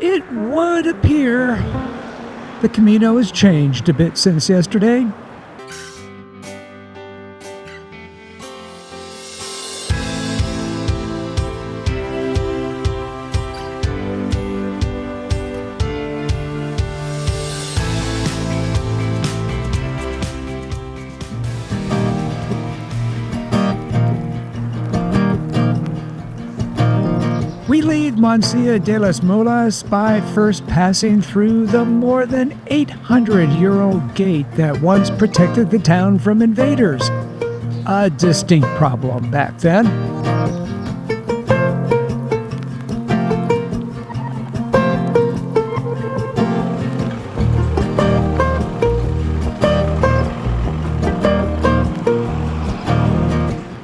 It would appear the Camino has changed a bit since yesterday. We leave Mansilla de las Mulas by first passing through the more than 800-year-old gate that once protected the town from invaders. A distinct problem back then.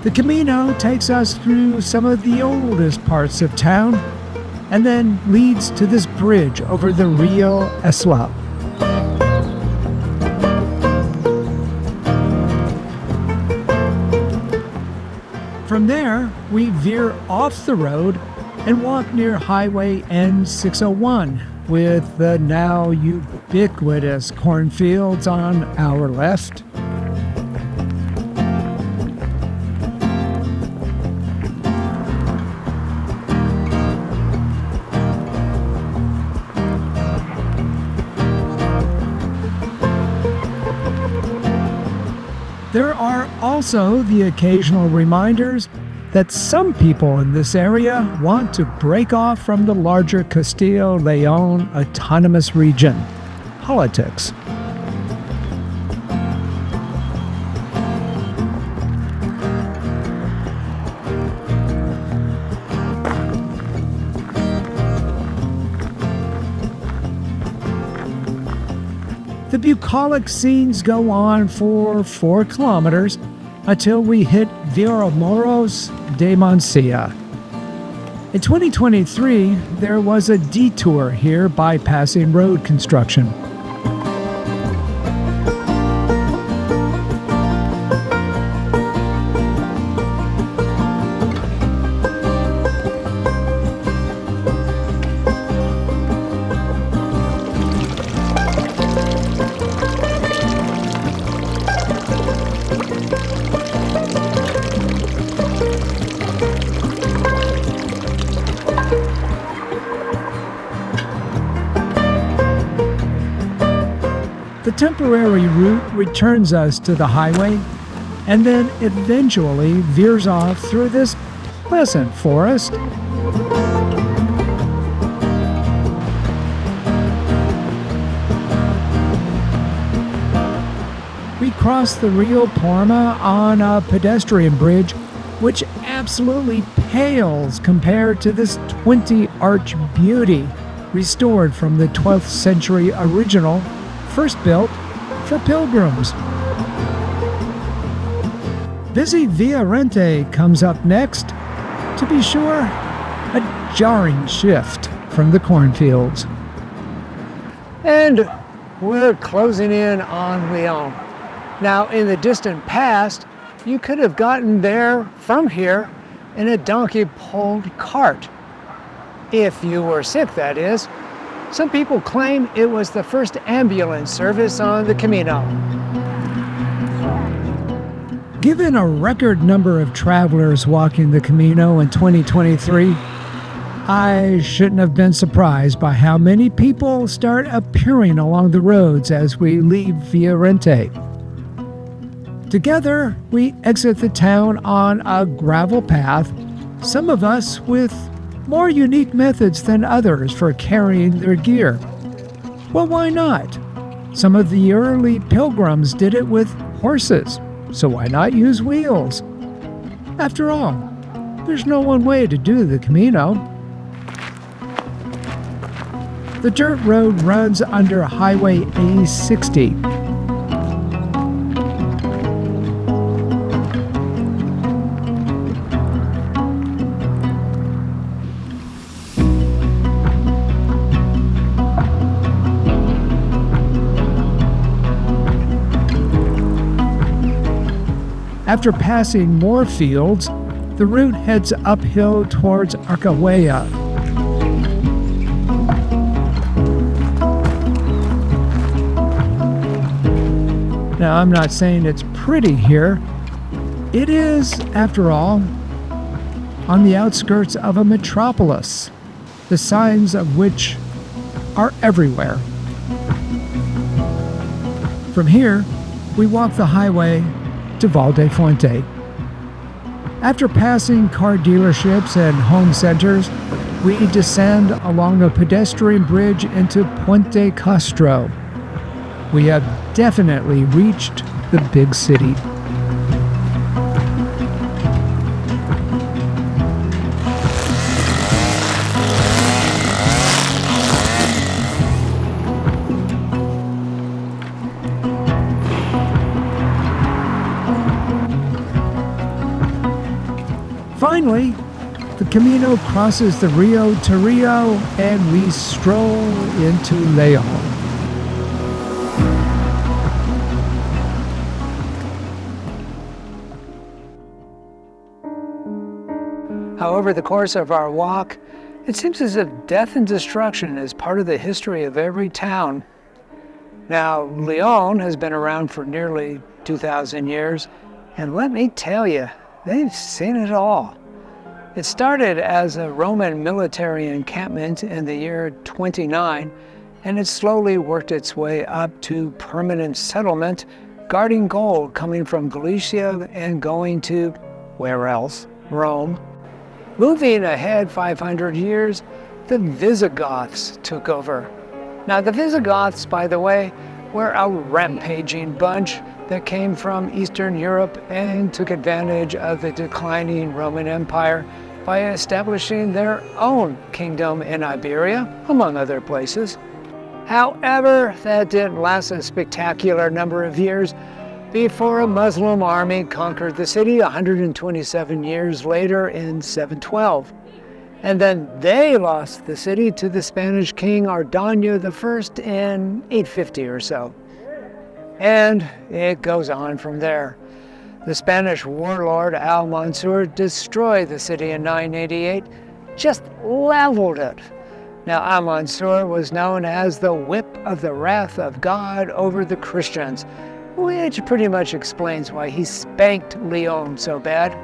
The Camino takes us through some of the oldest parts of town and then leads to this bridge over the Rio Esla. From there, we veer off the road and walk near Highway N601 with the now ubiquitous cornfields on our left. There are also the occasional reminders that some people in this area want to break off from the larger Castile-León autonomous region. Politics. The bucolic scenes go on for 4 kilometers until we hit Villamoros de Mansilla. In 2023, there was a detour here bypassing road construction. The temporary route returns us to the highway and then eventually veers off through this pleasant forest. We cross the Rio Parma on a pedestrian bridge, which absolutely pales compared to this 20-arch beauty restored from the 12th century original, first built for pilgrims. Busy Via Rente comes up next. To be sure, a jarring shift from the cornfields. And we're closing in on León. Now, in the distant past, you could have gotten there from here in a donkey-pulled cart. If you were sick, that is. Some people claim it was the first ambulance service on the Camino. Given a record number of travelers walking the Camino in 2023, I shouldn't have been surprised by how many people start appearing along the roads as we leave Via Rente. Together, we exit the town on a gravel path, some of us with more unique methods than others for carrying their gear. Well, why not? Some of the early pilgrims did it with horses, so why not use wheels? After all, there's no one way to do the Camino. The dirt road runs under Highway A60. After passing more fields, the route heads uphill towards Arcahuella. Now, I'm not saying it's pretty here. It is, after all, on the outskirts of a metropolis, the signs of which are everywhere. From here, we walk the highway to Valdefuente. After passing car dealerships and home centers, we descend along a pedestrian bridge into Puente Castro. We have definitely reached the big city. Finally, the Camino crosses the Rio Torrillo and we stroll into León. However, the course of our walk, it seems as if death and destruction is part of the history of every town. Now, León has been around for nearly 2,000 years, and let me tell you, they've seen it all. It started as a Roman military encampment in the year 29, and it slowly worked its way up to permanent settlement, guarding gold coming from Galicia and going to, where else? Rome. Moving ahead 500 years, the Visigoths took over. Now, the Visigoths, by the way, were a rampaging bunch that came from Eastern Europe and took advantage of the declining Roman Empire by establishing their own kingdom in Iberia, among other places. However, that didn't last a spectacular number of years before a Muslim army conquered the city 127 years later in 712. And then they lost the city to the Spanish king Ardaño I in 850 or so. And it goes on from there. The Spanish warlord Al-Mansur destroyed the city in 988, just leveled it. Now, Al-Mansur was known as the whip of the wrath of God over the Christians, which pretty much explains why he spanked León so bad.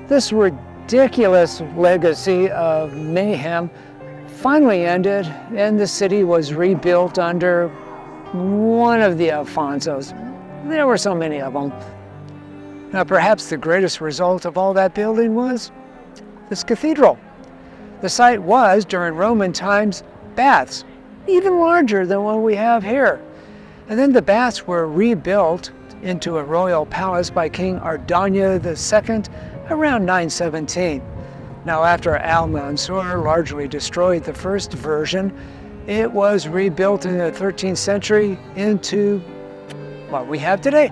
This ridiculous legacy of mayhem finally ended, and the city was rebuilt under one of the Alfonsos. There were so many of them. Now, perhaps the greatest result of all that building was this cathedral. The site was, during Roman times, baths, even larger than what we have here. And then the baths were rebuilt into a royal palace by King Ardaño II around 917. Now, after Al-Mansur largely destroyed the first version, it was rebuilt in the 13th century into what we have today.